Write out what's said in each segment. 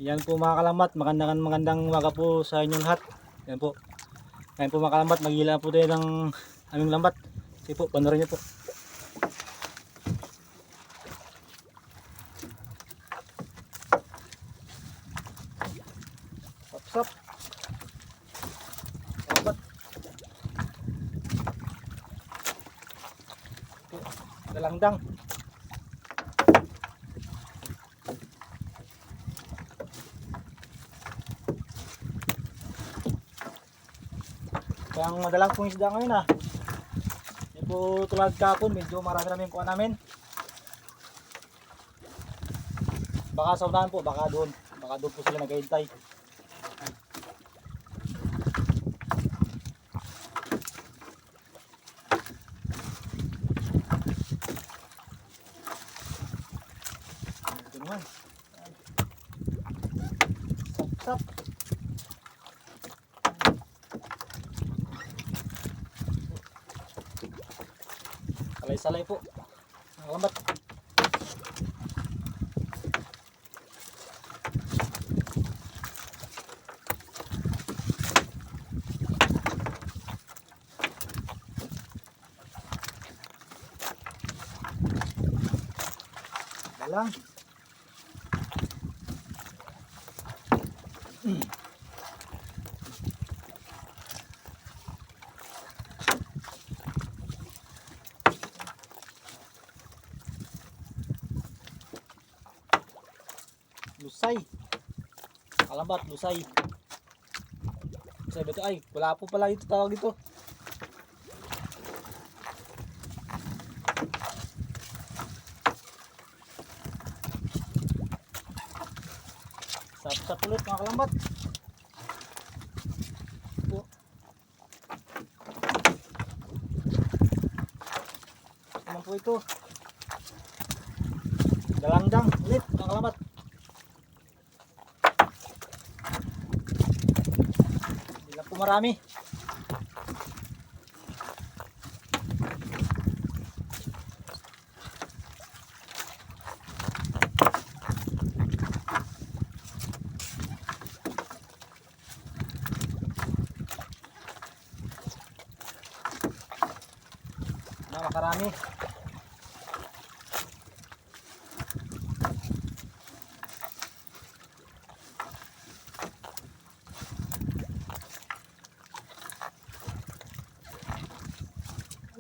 Yan po mga kalambat, magandang umaga po sa inyong lahat. Yan po. Yan po mga kalambat, magila po tayo ng aming lambat. Sige po, panoorin niyo po. Sap-sap. Lambat. Dalangdang. Ang madalang pong isda ngayon Yan po tulad kapon, medyo marami namin kuha namin. Baka sa unahan po, baka doon po sila naghihintay. Ito naman. Sap-sap. Salay-salay po ang lambat. Dalang. Lusay. Kalambat, lusay. Lusay ba ito? Ay, wala po pala ito tawag ito. Sap-sap ulit mga kalambat. Ito. Naman po ito. Dalangdang ulit mga kalambat. Marami. Makarami.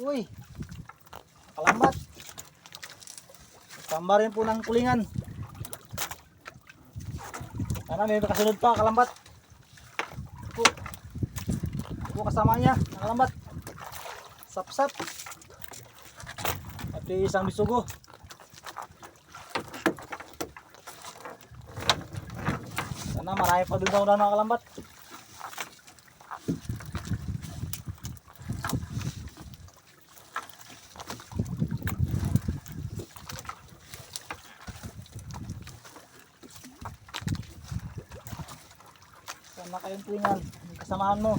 Uy, kalambat. Tamba rin po ng kulingan. Sana may kasunod pa kalambat. Ito kasama niya, kalambat. Sap-sap. At isang bisugo. Sana marami pa doon na kalambat. Sana kayong tuwingan, kasamahan mo.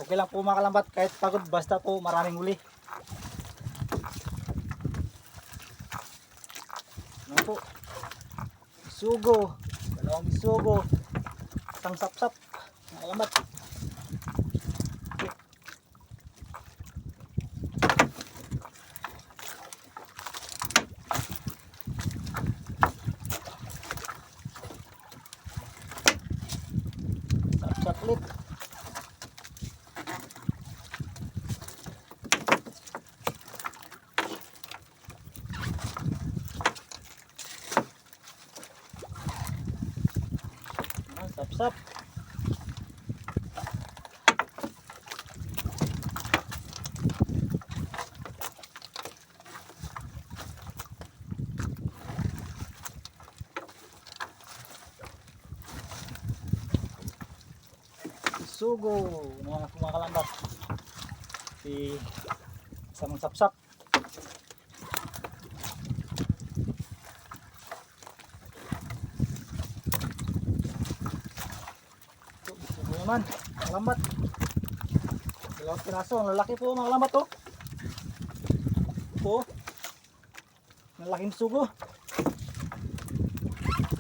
Okay lang po mga kalambat, kahit pagod basta po maraming huli. Ano po? Bisugo, dalawang bisugo, isang sap-sap mga kalambat. Sap-sap ulit. Sap-sap. Sugo, mga kumakalambat. Si isang sap-sap. naman, mga lambat. Dalawang piraso, ang lalaki po mga lambat oh. Po. Malaking sugo.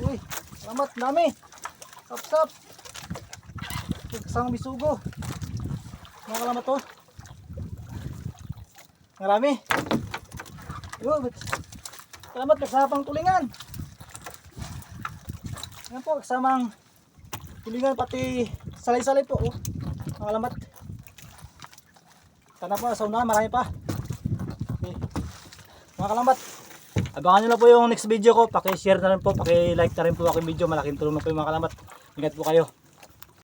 Uy, lambat, dami. Sap. Kasama bisugo. Mga lambat oh. Marami. Yun, salamat kasama pang tulingan. Yan po, kasamang tulingan pati salay-salay po oh. Mga lambat. Sana po, sa unahan, marami pa. Okay. Mga kalambat, abangan nyo na po yung next video ko. Paki-share na rin po, paki-like na rin po aking video. Malaking tulong na po yung mga kalambat. Ingat po kayo.